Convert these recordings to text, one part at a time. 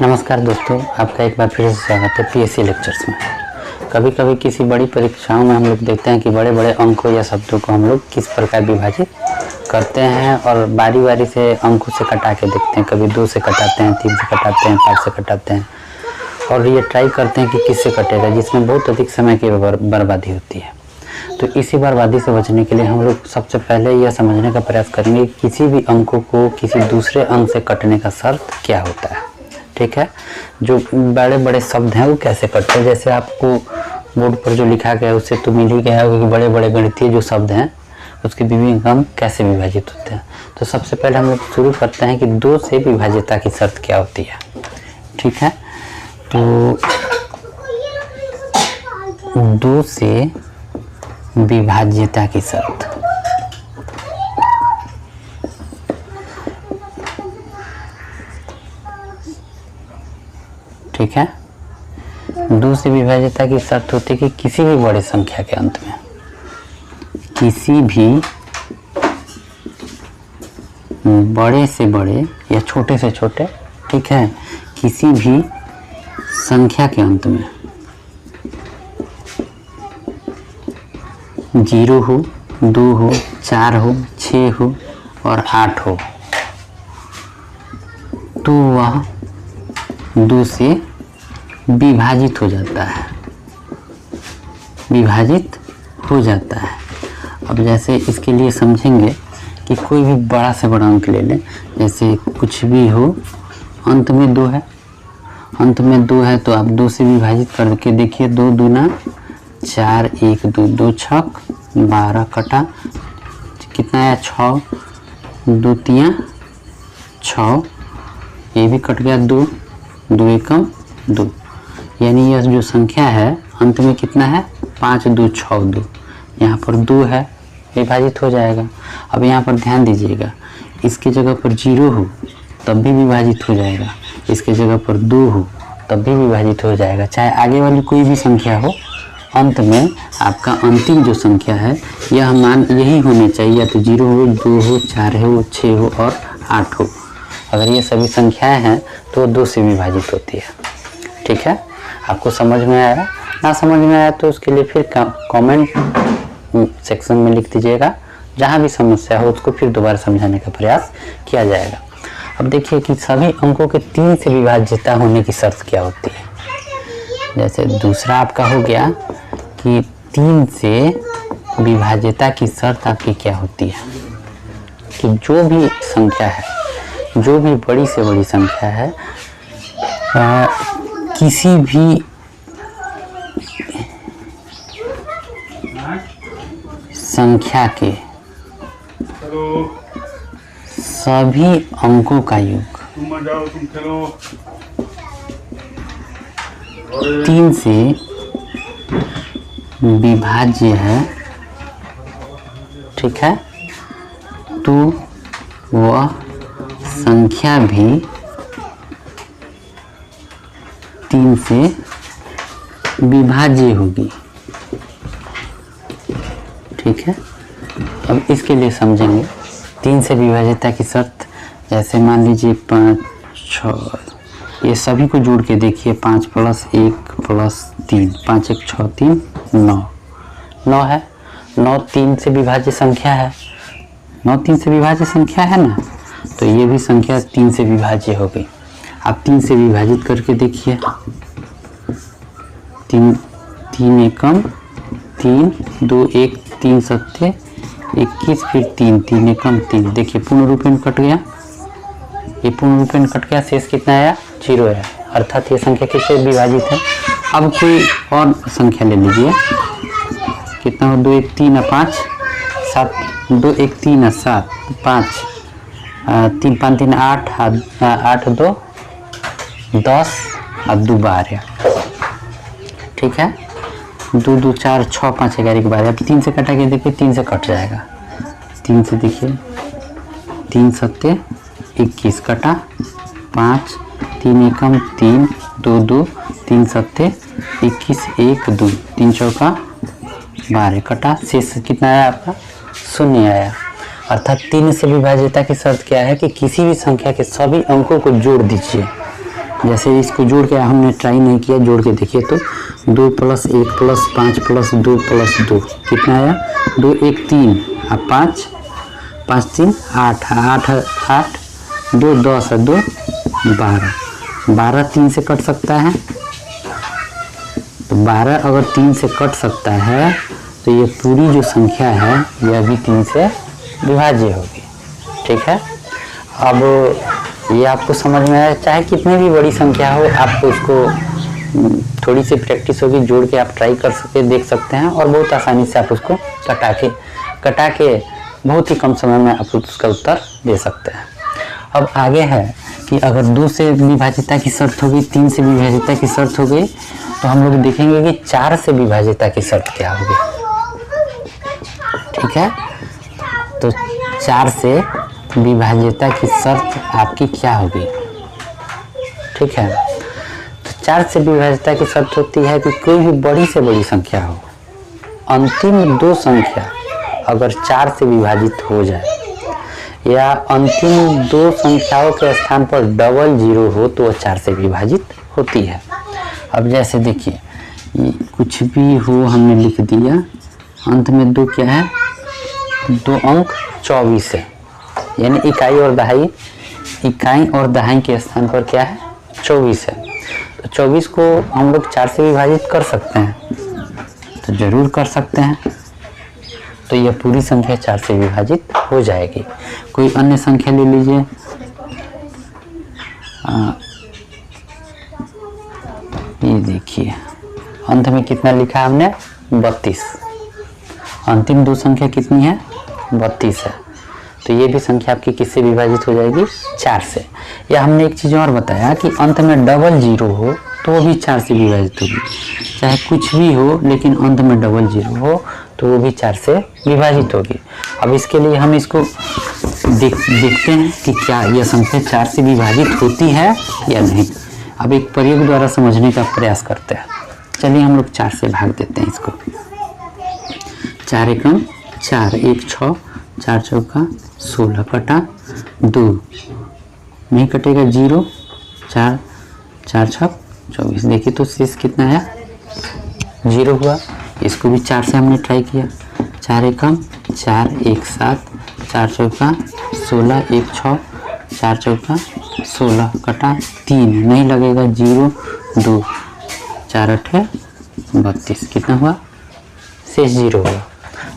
नमस्कार दोस्तों, आपका एक बार फिर से स्वागत है पीएससी लेक्चर्स में। कभी कभी किसी बड़ी परीक्षाओं में हम लोग देखते हैं कि बड़े बड़े अंकों या शब्दों को हम लोग किस प्रकार विभाजित करते हैं और बारी बारी से अंकों से कटा के देखते हैं। कभी 2 से कटाते हैं, 3 से कटाते हैं, 5 से कटाते हैं और ये ट्राई करते हैं कि किससे कटेगा, जिसमें बहुत अधिक समय की बर्बादी होती है। तो इसी बर्बादी से बचने के लिए हम लोग सबसे पहले यह समझने का प्रयास करेंगे कि किसी भी अंकों को किसी दूसरे अंक से कटने का शर्त क्या होता है। ठीक है, जो बड़े बड़े शब्द हैं वो कैसे कटते हैं। जैसे आपको बोर्ड पर जो लिखा गया है उससे तो मिल ही गया है कि बड़े बड़े गणितीय जो शब्द हैं उसके विभिन्न अंक कैसे विभाजित होते हैं। तो सबसे पहले हम लोग शुरू करते हैं कि 2 से विभाज्यता की शर्त क्या होती है। ठीक है, तो 2 से विभाज्यता की शर्त। ठीक है, 2 से विभाज्यता की शर्त होती है कि किसी भी बड़े संख्या के अंत में, किसी भी बड़े से बड़े या छोटे से छोटे, ठीक है, किसी भी संख्या के अंत में 0 हो, 2 हो, 4 हो, 6 हो और 8 हो तो वह 2 से विभाजित हो जाता है, विभाजित हो जाता है। अब जैसे इसके लिए समझेंगे कि कोई भी बड़ा से बड़ा अंक ले लें, जैसे कुछ भी हो, अंत में 2 है, अंत में 2 है तो आप 2 से विभाजित करके देखिए। 2 दूना 4, 1 2, 2 छक 12 कटा, कितना आया 6, 2 तियां 6, ये भी कट गया 2, 2 एकम 2, यानी यह जो संख्या है अंत में कितना है 5 2 6 2, यहाँ पर 2 है, विभाजित हो जाएगा। अब यहाँ पर ध्यान दीजिएगा, इसकी जगह पर 0 हो तब भी विभाजित हो जाएगा, इसके जगह पर 2 हो तब भी विभाजित हो जाएगा। चाहे आगे वाली कोई भी संख्या हो, अंत में आपका अंतिम जो संख्या है यह मान यही होने चाहिए, या तो 0 हो, 2 हो, 4 हो, 6 हो और 8 हो। अगर ये सभी संख्याएं हैं तो 2 से विभाजित होती है। ठीक है, आपको समझ में आया? ना समझ में आया तो उसके लिए फिर कमेंट सेक्शन में लिख दीजिएगा, जहाँ भी समस्या हो उसको फिर दोबारा समझाने का प्रयास किया जाएगा। अब देखिए कि सभी अंकों के 3 से विभाज्यता होने की शर्त क्या होती है। जैसे दूसरा आपका हो गया कि 3 से विभाज्यता की शर्त आपकी क्या होती है कि जो भी संख्या है, जो भी बड़ी से बड़ी संख्या है, किसी भी संख्या के सभी अंकों का योग 3 से विभाज्य है। ठीक है, तो वह संख्या भी 3 से विभाज्य होगी। ठीक है, अब इसके लिए समझेंगे 3 से विभाज्यता की शर्त। जैसे मान लीजिए 5 6, ये सभी को जोड़ के देखिए, 5 + 1 + 3, 5 1 6 3 9, 9 है, 9 3 से विभाज्य संख्या है, 9 3 से विभाज्य संख्या है ना, तो ये भी संख्या 3 से विभाज्य हो गई। आप 3 से विभाजित करके देखिए, 3 एकम 3, 2 1 3 सत्ते 21, फिर 3 3 एकम 3, देखिए पूर्ण रूपेण कट गया, ये पूर्ण रूपेण कट गया, शेष कितना आया 0 है, अर्थात ये संख्या किससे विभाजित है। अब कोई और संख्या ले लीजिए, कितना हो 2 1 3 5 7, 2 1 3 7 5 3 5 3 8 8 2 10 और 2 12। ठीक है, 2 2 4 6 5 11 के बाद अब 3 से कटा के देखिए, 3 से कट जाएगा, 3 से देखिए 3 सत्ते 21 कटा, 5 3 एकम 3 2 2 3 सत्ते 21 1 2 3 चौका 12 कटा, शेष कितना आया आपका 0 आया। अर्थात 3 से विभाज्यता की शर्त क्या है कि किसी भी संख्या के सभी अंकों को जोड़ दीजिए, जैसे इसको जोड़ के हमने ट्राई नहीं किया, जोड़ के देखिए तो 2 + 1 + 5 + 2 + 2 कितना आया 2 1 3 और 5 5 3 8 8 8 2 10 2 12 12 3 से कट सकता है। तो 12 अगर 3 से कट सकता है तो ये पूरी जो संख्या है यह भी 3 से विभाज्य होगी। ठीक है, अब ये आपको समझ में आया। चाहे कितनी भी बड़ी संख्या हो, आपको उसको थोड़ी सी प्रैक्टिस होगी, जोड़ के आप ट्राई कर सकते देख सकते हैं और बहुत आसानी से आप उसको कटा के बहुत ही कम समय में आप उसका उत्तर दे सकते हैं। अब आगे है कि अगर 2 से विभाज्यता की शर्त होगी, 3 से विभाज्यता की शर्त हो गई, तो हम लोग देखेंगे कि 4 से विभाज्यता की शर्त क्या होगी। ठीक है, तो 4 से विभाज्यता की शर्त आपकी क्या होगी। ठीक है, तो 4 से विभाज्यता की शर्त होती है कि कोई भी बड़ी से बड़ी संख्या हो, अंतिम 2 संख्या अगर 4 से विभाजित हो जाए या अंतिम 2 संख्याओं के स्थान पर डबल 0 हो तो वह 4 से विभाजित होती है। अब जैसे देखिए, कुछ भी हो हमने लिख दिया, अंत में 2 क्या है 2 अंक 24 है, यानी इकाई और दहाई के स्थान पर क्या है 24 है। तो 24 को हम लोग 4 से विभाजित कर सकते हैं, तो जरूर कर सकते हैं। तो यह पूरी संख्या 4 से विभाजित हो जाएगी। कोई अन्य संख्या ले लीजिए, ये देखिए अंत में कितना लिखा है हमने 32, अंतिम 2 संख्या कितनी है 32 है। तो ये भी संख्या आपकी किससे विभाजित हो जाएगी 4 से। या हमने एक चीज़ और बताया कि अंत में डबल 0 हो तो वो भी 4 से विभाजित होगी। चाहे कुछ भी हो लेकिन अंत में डबल 0 हो तो वो भी 4 से विभाजित होगी। अब इसके लिए हम इसको देखते हैं कि क्या यह संख्या 4 से विभाजित होती है या नहीं। अब एक प्रयोग द्वारा समझने का प्रयास करते हैं। चलिए हम लोग 4 से भाग देते हैं इसको। 4 एकम 4, 1 6, 4 चौका 16 कटा 2 नहीं कटेगा 0, 4 4 छक 24। देखिए तो शेष कितना है 0 हुआ। इसको भी 4 से हमने ट्राई किया। 4 एकम 4, 1 7, 4 चौका 16, 1 6, 4 चौका 16 कटा 3 नहीं लगेगा 0 2, 4 8 32 कितना हुआ शेष 0 हुआ।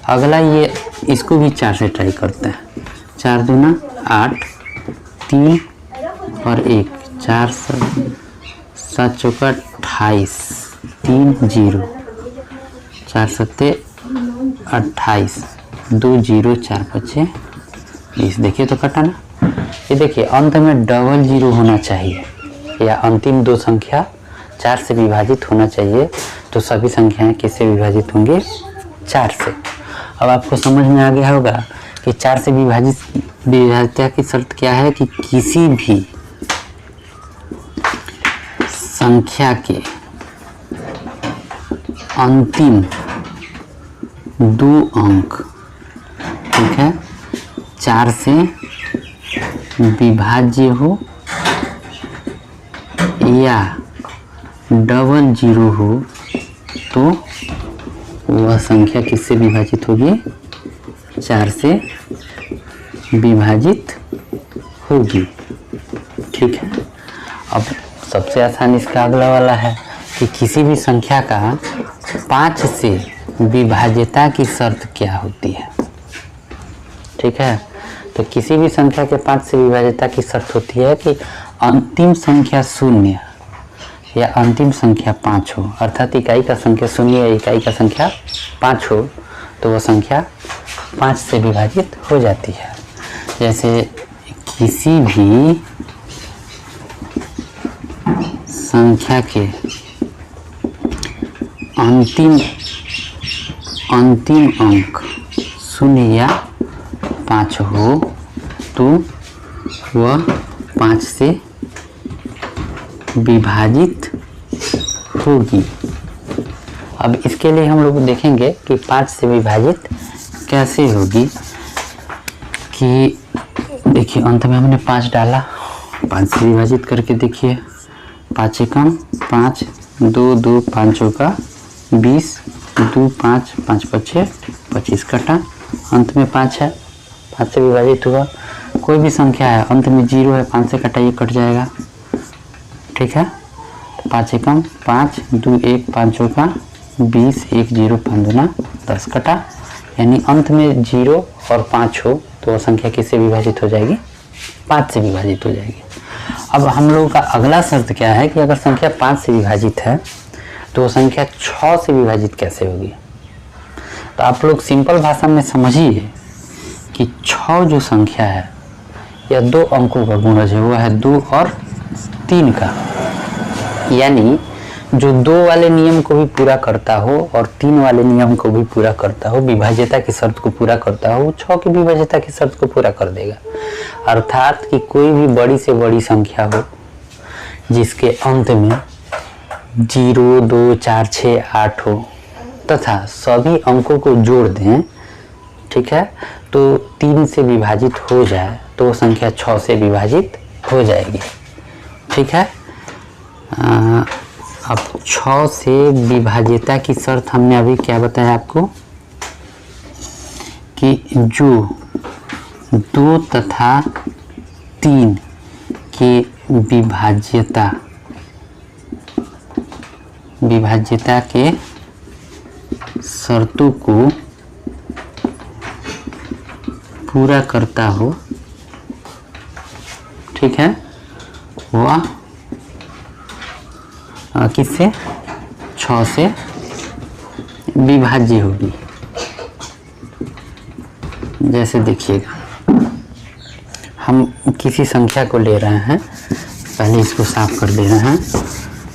अगला ये इसको भी 4 से ट्राई करते हैं। 4 दूना 8, 3 और 1, 4 7 चौका 28, 3 0, 4 7 28, 2 0, 4 5 20। देखिए तो कटा ना। ये देखिए अंत में डबल 0 होना चाहिए या अंतिम 2 संख्या 4 से विभाजित होना चाहिए। तो सभी संख्याएं किससे विभाजित होंगे 4 से। अब आपको समझ में आ गया होगा कि 4 से विभाज्यता की शर्त क्या है कि किसी भी संख्या के अंतिम 2 अंक, ठीक है, 4 से विभाज्य हो या डबल 0 हो तो वह संख्या किससे विभाजित होगी 4 से विभाजित होगी। ठीक है, अब सबसे आसान इसका अगला वाला है कि किसी भी संख्या का 5 से विभाज्यता की शर्त क्या होती है। ठीक है, तो किसी भी संख्या के 5 से विभाज्यता की शर्त होती है कि अंतिम संख्या 0 या अंतिम संख्या 5 हो, अर्थात इकाई का संख्या 0 या इकाई का संख्या 5 हो तो वह संख्या 5 से विभाजित हो जाती है। जैसे किसी भी संख्या के अंतिम अंक 0 या 5 हो तो वह 5 से विभाजित होगी। अब इसके लिए हम लोग देखेंगे कि 5 से विभाजित कैसे होगी। कि देखिए अंत में हमने 5 डाला, 5 से विभाजित करके देखिए 5 एकम 5, 2 2 5 का 20, 2 5 5 पचे 25 कटा, अंत में 5 है, 5 से विभाजित हुआ। कोई भी संख्या है अंत में 0 है, 5 से कटा ये कट जाएगा, ठीक है। 5 एकम 5, 2 1 5 का 20, 1 0 5 दूना 10 कटा, यानी अंत में 0 और 5 हो तो वह संख्या किससे विभाजित हो जाएगी? 5 से विभाजित हो जाएगी। अब हम लोगों का अगला शर्त क्या है कि अगर संख्या 5 से विभाजित है तो वो संख्या 6 से विभाजित कैसे होगी? तो आप लोग सिंपल भाषा में समझिए कि 6 जो संख्या है यह 2 अंकों का गुणज है, वो है 2 और 3 का, यानी जो 2 वाले नियम को भी पूरा करता हो और 3 वाले नियम को भी पूरा करता हो, विभाज्यता की शर्त को पूरा करता हो, 6 की विभाज्यता की शर्त को पूरा कर देगा। अर्थात कि कोई भी बड़ी से बड़ी संख्या हो जिसके अंत में 0 2 4 6 8 हो तथा सभी अंकों को जोड़ दें, ठीक है, तो 3 से विभाजित हो जाए तो वो संख्या 6 से विभाजित हो जाएगी, ठीक है। अब 6 से विभाज्यता की शर्त हमने अभी क्या बताया आपको कि जो 2 तथा 3 के विभाज्यता के शर्तों को पूरा करता हो, ठीक है, वह किससे? 6 से विभाज्य होगी। जैसे देखिएगा, हम किसी संख्या को ले रहे हैं, पहले इसको साफ कर दे रहे हैं।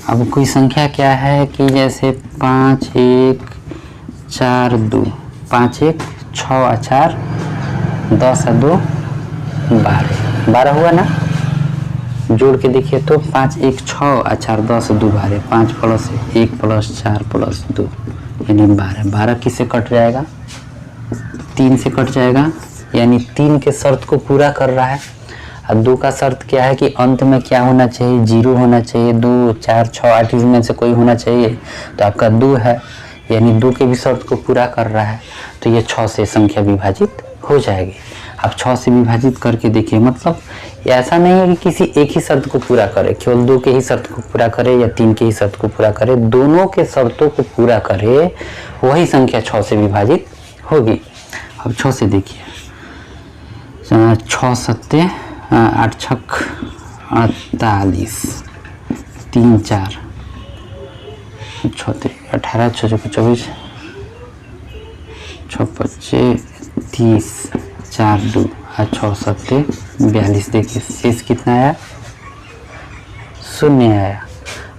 अब कोई संख्या क्या है कि जैसे 5 1 4 2, 5 1 6 4 10 2 12 हुआ ना, जोड़ के देखिए तो 5 1 6 4 10 2 12, 5 प्लस 1 प्लस 4 प्लस 2 यानी 12 किससे कट जाएगा? 3 से कट जाएगा, यानी 3 के शर्त को पूरा कर रहा है। अब 2 का शर्त क्या है कि अंत में क्या होना चाहिए? 0 होना चाहिए, 2 4 6 8 इसमें से कोई होना चाहिए, तो आपका 2 है, यानी 2 के भी शर्त को पूरा कर रहा है, तो ये 6 से संख्या विभाजित हो जाएगी। अब 6 से विभाजित करके देखिए, मतलब ऐसा नहीं है कि किसी एक ही शर्त को पूरा करे, केवल 2 के ही शर्त को पूरा करे या 3 के ही शर्त को पूरा करे, दोनों के शर्तों को पूरा करे, वही संख्या 6 से विभाजित होगी। अब 6 से देखिए, 6 7 8 छक 48, 3 4 6 18 6 24 6 25 30 4 2 6 7 42। देखिए शेष कितना आया? 0 आया।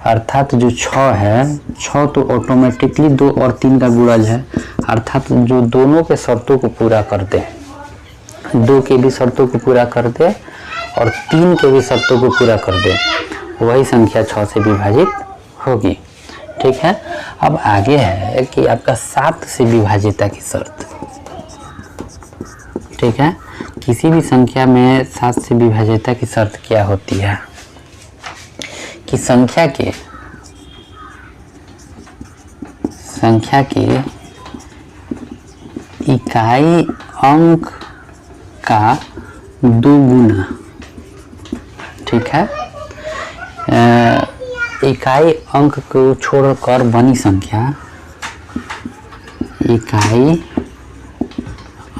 अर्थात जो 6 है, 6 तो ऑटोमेटिकली 2 और 3 का गुणज है, अर्थात जो दोनों के शर्तों को पूरा करते हैं, 2 के भी शर्तों को पूरा कर दे और 3 के भी शर्तों को पूरा कर दे, वही संख्या 6 से विभाजित होगी, ठीक है। अब आगे है कि आपका 7 से विभाज्यता की शर्त, ठीक है। किसी भी संख्या में 7 से विभाज्यता की शर्त क्या होती है कि संख्या के इकाई अंक का 2 गुना, ठीक है। इकाई अंक को छोड़कर बनी संख्या, इकाई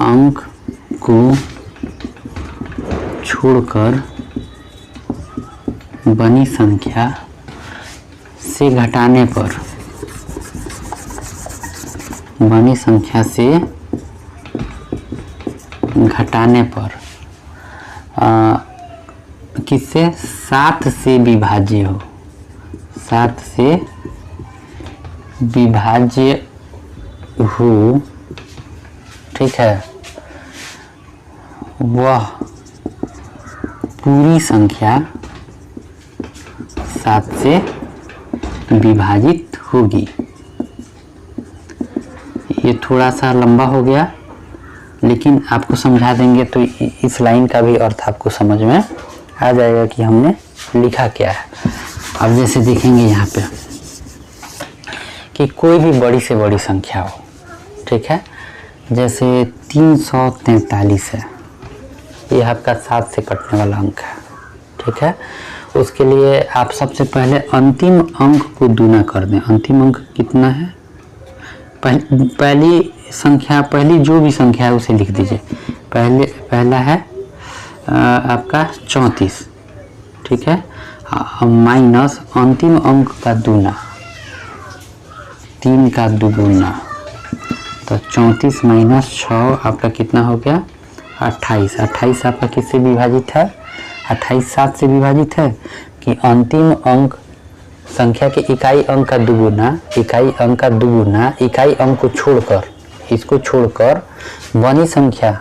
अंक को छोड़कर बनी संख्या से घटाने पर, बनी संख्या से घटाने पर किससे? 7 से विभाज्य हो, 7 से विभाज्य हो, ठीक है, वह पूरी संख्या 7 से विभाजित होगी। ये थोड़ा सा लंबा हो गया, लेकिन आपको समझा देंगे तो इस लाइन का भी अर्थ आपको समझ में आ जाएगा कि हमने लिखा क्या है। अब जैसे देखेंगे यहाँ पे कि कोई भी बड़ी से बड़ी संख्या हो, ठीक है, जैसे 343 है, ये आपका 7 से कटने वाला अंक है, ठीक है। उसके लिए आप सबसे पहले अंतिम अंक को दूना कर दें। अंतिम अंक कितना है, पहली संख्या, पहली जो भी संख्या है उसे लिख दीजिए। पहला है आपका 34, ठीक है, माइनस अंतिम अंक का दूना, 3 का दुगुना, तो 34 माइनस 6 आपका कितना हो गया, 28। 28 आपका किससे विभाजित है, 28 7 से विभाजित है कि अंतिम अंक संख्या के इकाई अंक का दुगुना, इकाई अंक का दुगुना, इकाई अंक को छोड़कर, इसको छोड़कर बनी संख्या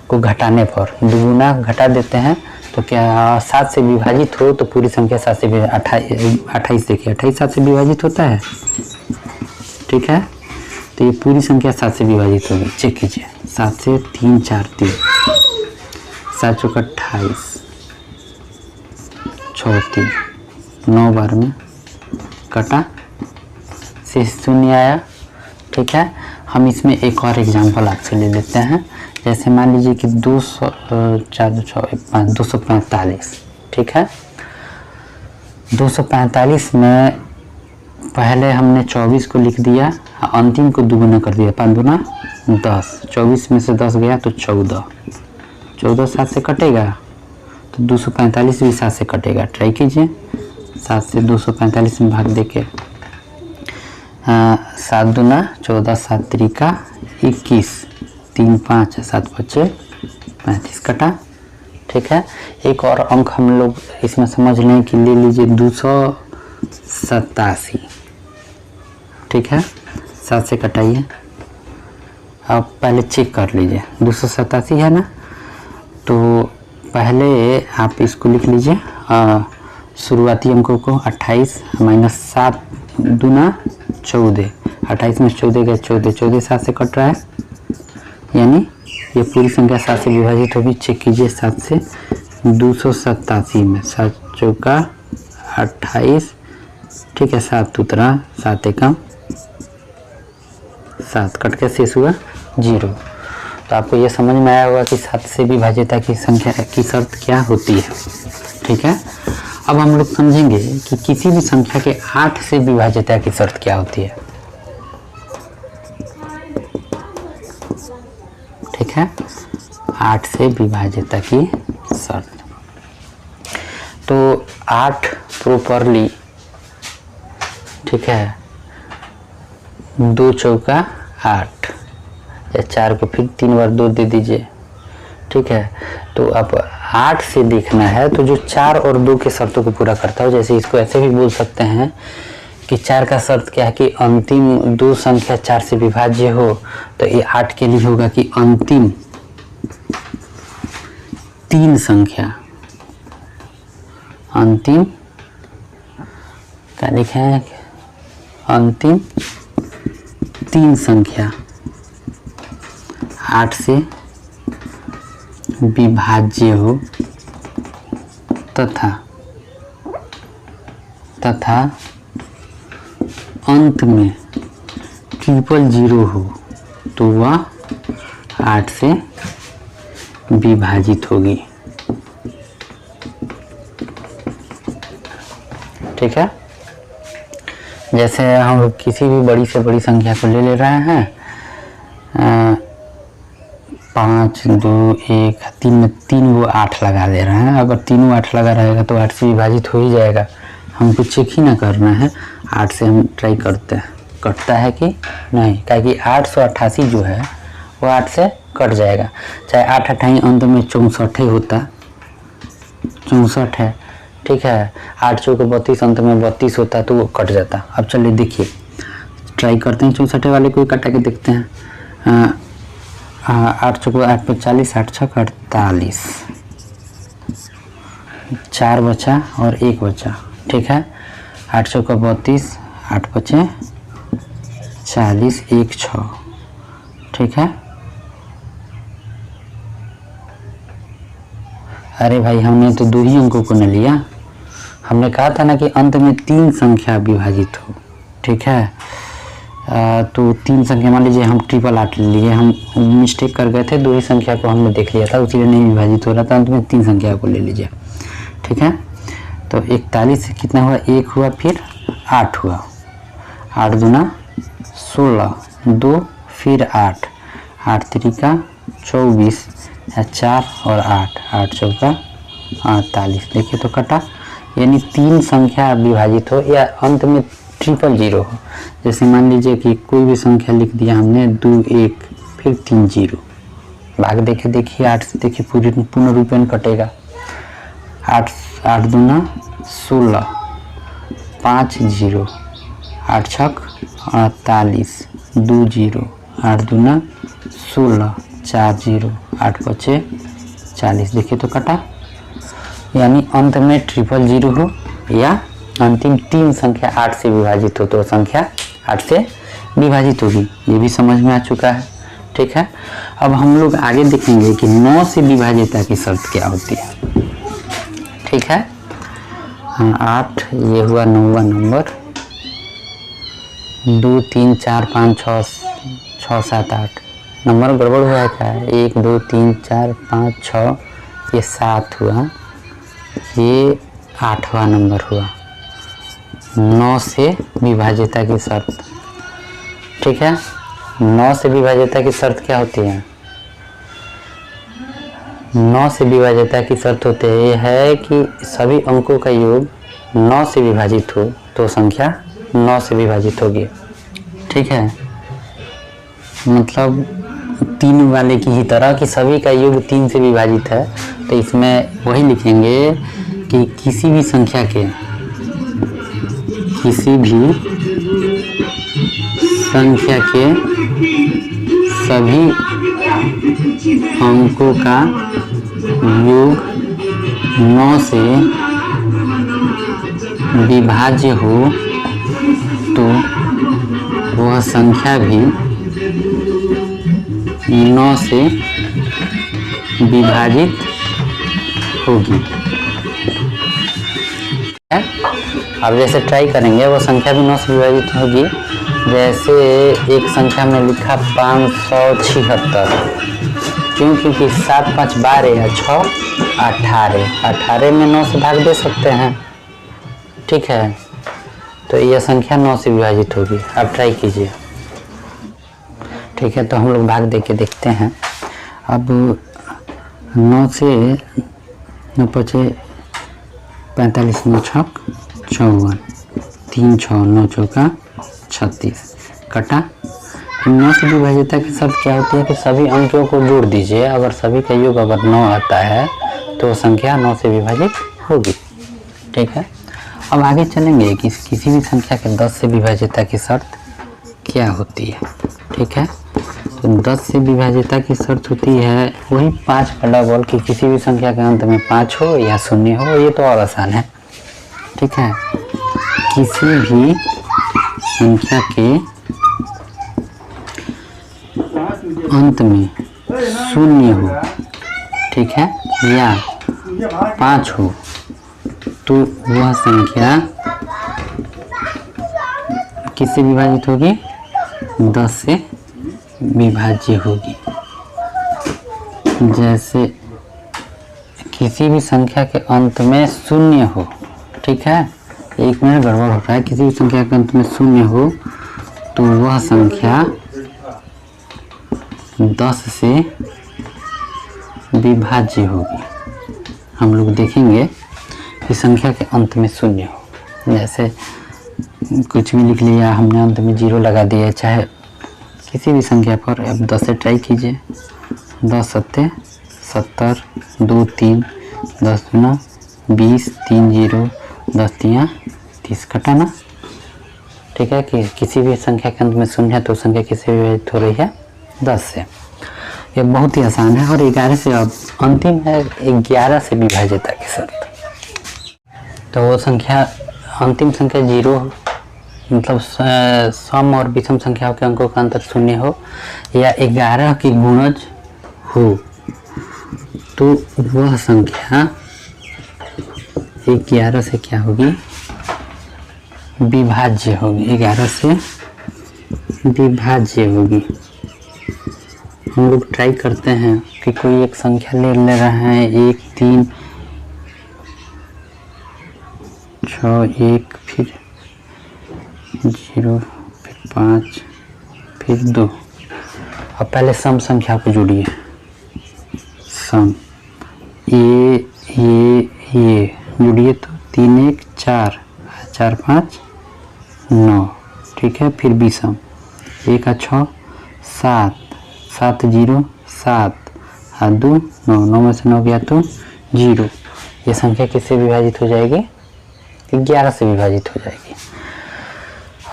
को घटाने पर दुगुना घटा देते हैं तो क्या 7 से विभाजित हो तो पूरी संख्या 7 से 28 देखिए 28 7 से विभाजित होता है, ठीक है। तो ये पूरी संख्या 7 से विभाजित होगी, चेक कीजिए। 7 से 3 4 3, 7 चौक 28, 34, 9 बार में कटा, शेष शून्य आया, ठीक है। हम इसमें एक और एग्जांपल आपसे ले लेते हैं। जैसे मान लीजिए कि 245, ठीक है। 245 में पहले हमने 24 को लिख दिया, अंतिम को दुगुना कर दिया, 5 दूना 10, 24 में से 10 गया तो 14, 14 7 से कटेगा तो 245 भी 7 से कटेगा। ट्राई कीजिए, 7 से 245 में भाग देके 7 दूना 14, 7 त्रिका 21, 3 5 7 बचे 35 कटा, ठीक है। एक और अंक हम लोग इसमें समझ लें कि ले लीजिए 287, ठीक है, 7 से कटाइए। अब पहले चेक कर लीजिए 287 है ना, तो पहले आप इसको लिख लीजिए शुरुआती अंकों को 28 माइनस 7 दूना 14, 28 में 14 गए 14, 14 7 से कट रहा है, यानी ये पूरी संख्या 7 से विभाजित होगी। चेक कीजिए 7 से 287 में 7 चौका 28, ठीक है, 7 उतरा, 7 एकम 7 कट के शेष हुआ 0। तो आपको ये समझ में आया होगा कि 7 से विभाजित की संख्या की शर्त क्या होती है, ठीक है। अब हम लोग समझेंगे कि किसी भी संख्या के 8 से विभाजित की शर्त क्या होती है, ठीक है। 8 से विभाजित की शर्त, तो 8 प्रॉपरली, ठीक है, 2 चौका 8 या 4 को फिर 3 बार 2 दे दीजिए, ठीक है। तो अब 8 से देखना है तो जो 4 और 2 के शर्तों को पूरा करता हो, जैसे इसको ऐसे भी बोल सकते हैं कि 4 का शर्त क्या है कि अंतिम 2 संख्या 4 से विभाज्य हो, तो ये 8 के लिए होगा कि अंतिम 3 संख्या, अंतिम क्या लिखे हैं, अंतिम 3 संख्या 8 से विभाज्य हो तथा अंत में 000 हो तो वह 8 से विभाजित होगी, ठीक है। जैसे हम किसी भी बड़ी से बड़ी संख्या को ले रहे हैं, 5 2 1 3 में 3 वो 8 लगा ले रहे हैं। अगर तीनों 8 लगा रहेगा तो 8 से विभाजित हो ही जाएगा, हमको चेक ही ना करना है। 8 से हम ट्राई करते हैं कटता है कि नहीं, क्योंकि 888 जो है वो 8 से कट जाएगा, चाहे 8 28 अंत में 64 होता, 64 है, ठीक है। 8 चौके 32 अंत में 32 होता तो वो कट जाता। अब चलिए देखिए ट्राई करते हैं 64 वाले को कटा के देखते हैं। 8 चौको 8 पे 40, 8 छक 48, 4 बचा और 1 बचा, ठीक है। 8 चौका 32, 8 बचे 40, 1 6, ठीक है। अरे भाई हमने तो 2 ही अंकों को न लिया, हमने कहा था ना कि अंत में 3 संख्या विभाजित हो, ठीक है। तो 3 संख्या, मान लीजिए हम 888 ले लिए, हम मिस्टेक कर गए थे, 2 ही संख्या को हमने देख लिया था, उसीलिए नहीं विभाजित हो रहा था। अंत में 3 संख्या को ले लीजिए, ठीक है। तो 41 से कितना हुआ, 1 हुआ, फिर 8 हुआ, 8 दूना 16, 2 फिर 8, 8 तिरिका 24, 4 और 8, 8 चौका 48। देखिए तो कटा, यानी 3 संख्या विभाजित हो या अंत में 000 हो। जैसे मान लीजिए कि कोई भी संख्या लिख दिया हमने 2 1 फिर 3 0, भाग देखे देखिए 8 से, देखिए पूर्ण रूपेण कटेगा। 8 दूना 16, 5 0, 8 छक 48, 2 0, 8 दूना 16, 4 0, 8 बचे 40। देखिए तो कटा, यानी अंत में 000 हो या अंतिम 3 संख्या 8 से विभाजित हो तो संख्या 8 से विभाजित होगी। ये भी समझ में आ चुका है, ठीक है। अब हम लोग आगे देखेंगे कि 9 से विभाज्यता की शर्त क्या होती है, ठीक है। 8 ये हुआ 9वां नंबर, 2 3 4 5 6 7 8 नंबर गड़बड़ हुआ है क्या, 1 2 3 4 5 6, ये 7 हुआ, ये 8वां नंबर हुआ। 9 से विभाज्यता की शर्त, ठीक है। 9 से विभाज्यता की शर्त क्या होती है, 9 से विभाज्यता की शर्त होती है ये है कि सभी अंकों का योग 9 से विभाजित हो तो संख्या 9 से विभाजित होगी, ठीक है। मतलब 3 वाले की ही तरह कि सभी का योग 3 से विभाजित है, तो इसमें वही लिखेंगे कि किसी भी संख्या के सभी अंकों का योग 9 से विभाज्य हो तो वह संख्या भी 9 से विभाजित होगी। अब जैसे ट्राई करेंगे वो संख्या भी 9 से विभाजित होगी। जैसे एक संख्या में लिखा 576, क्योंकि 7 5 12 या 6 18, 18 में 9 से भाग दे सकते हैं, ठीक है। तो यह संख्या 9 से विभाजित होगी। अब ट्राई कीजिए, ठीक है। तो हम लोग भाग दे के देखते हैं। अब 9 से 9 बचे 45, 9 छक 54, 3 6 9 चौका 36, कटा। 9 से विभाज्यता की शर्त क्या होती है कि सभी अंकों को जोड़ दीजिए, अगर सभी का योग अगर 9 आता है तो संख्या 9 से विभाजित होगी, ठीक है। अब आगे चलेंगे कि किसी भी संख्या के 10 से विभाज्यता की शर्त क्या होती है, ठीक है। तो 10 से विभाज्यता की शर्त होती है वही 5 का डबल, कि किसी भी संख्या के अंत में 5 हो या 0 हो, ये तो और आसान है, ठीक है। किसी भी संख्या के अंत में 0 हो, ठीक है, या 5 हो तो वह संख्या किससे विभाजित होगी, 10 से विभाज्य होगी। जैसे किसी भी संख्या के अंत में 0 हो, ठीक है, 1 मिनट गड़बड़ हो रहा है, किसी भी संख्या के अंत में 0 हो तो वह संख्या 10 से विभाज्य होगी। हम लोग देखेंगे कि संख्या के अंत में 0 हो, जैसे कुछ भी लिख लिया हमने, अंत में 0 लगा दिया, चाहे किसी भी संख्या पर। अब 10 से ट्राई कीजिए, 10 सत्ते 70, 2 3, 10 दूना 20, 3 0, 10 तिया 30, कटा ना, ठीक है। कि किसी भी संख्या के अंत में 0 है तो संख्या किससे विभाजित हो रही है, 10 से। ये बहुत ही आसान है। और 11 से अब अंतिम है 11 से विभाज्यता की शर्त। तो वो संख्या अंतिम संख्या 0 हो, मतलब सम और विषम संख्याओं के अंकों का अंतर 0 हो, या 11 की गुणज हो तो वह संख्या 11 से क्या होगी, विभाज्य होगी, 11 से विभाज्य होगी। हम लोग ट्राई करते हैं कि कोई एक संख्या ले रहे हैं, 1 3 6 1 फिर 0 फिर 5 फिर 2। अब पहले सम संख्या को जोड़िए, सम ये जोड़िए तो 3 1 4 4 5 9, ठीक है। फिर विषम 1 6 7 7 0 7 2 9, 9 में से 9 गया तो 0। ये संख्या किससे विभाजित हो जाएगी, 11 से विभाजित हो जाएगी।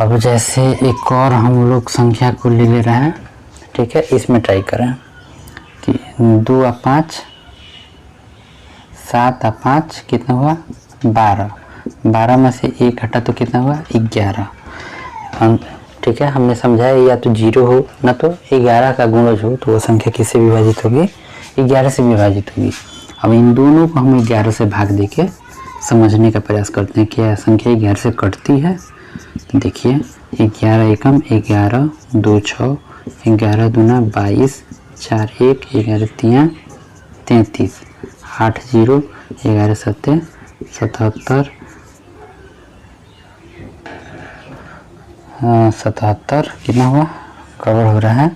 अब जैसे एक और हम लोग संख्या को ले रहे हैं, ठीक है। इसमें ट्राई करें कि 2 और 5 7 और 5 कितना हुआ, 12। 12 में से 1 घटा तो कितना हुआ, 11। ठीक है, हमने समझाया या तो 0 हो ना तो 11 का गुणज हो, तो वो संख्या किससे विभाजित होगी, 11 से विभाजित होगी। अब इन दोनों को हम 11 से भाग देके समझने का प्रयास करते हैं कि यह संख्या 11 से कटती है। तो देखिए 11 एकम 11 2 6 11 दूना 22 4 1 11 3 33 8 0 11 7 77 77 कितना हुआ, कवर हो रहा है।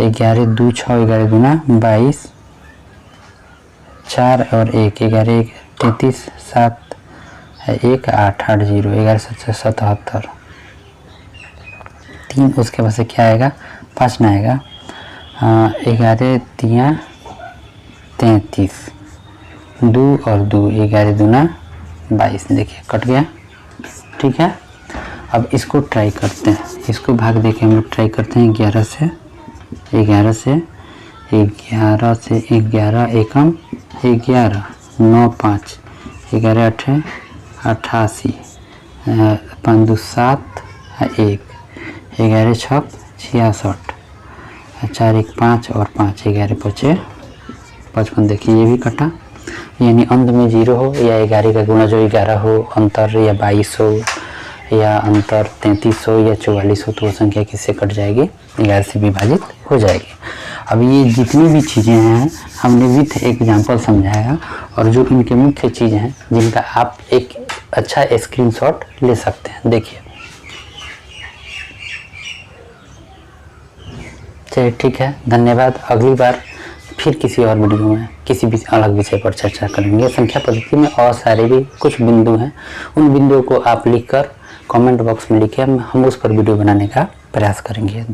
11 2 6 11 दूना 22 4 और 1 11 1 33 7 1 8 8 0 11 7 77 3। उसके बाद से क्या आएगा, 5 ना आएगा। 11 3 33 2 और 2 11 दूना 22, देखिए कट गया, ठीक है। अब इसको ट्राई करते हैं, इसको भाग देके हम लोग ट्राई करते हैं 11 से 11 से 11 से 11 एकम 11 9 5 11 8 88 5 2 7 1 11 6 66 4 1 5 और 5 11 5 55। देखिए ये भी कटा, यानी अंत में 0 हो या 11 का गुणा जो 11 हो, अंतर या 22 हो या अंतर 33 हो या 44 हो, तो वो संख्या किससे कट जाएगी, 11 से विभाजित हो जाएगी। अब ये जितनी भी चीज़ें हैं हमने विथ एग्जाम्पल समझाया, और जो इनके मुख्य चीज़ें हैं जिनका आप एक अच्छा स्क्रीनशॉट ले सकते हैं। देखिए, चलिए ठीक है, धन्यवाद। अगली बार फिर किसी और वीडियो में किसी भी अलग विषय पर चर्चा करेंगे। संख्या पद्धति में और सारे भी कुछ बिंदु हैं, उन बिंदुओं को आप लिखकर कमेंट बॉक्स में लिखिए, हम उस पर वीडियो बनाने का प्रयास करेंगे।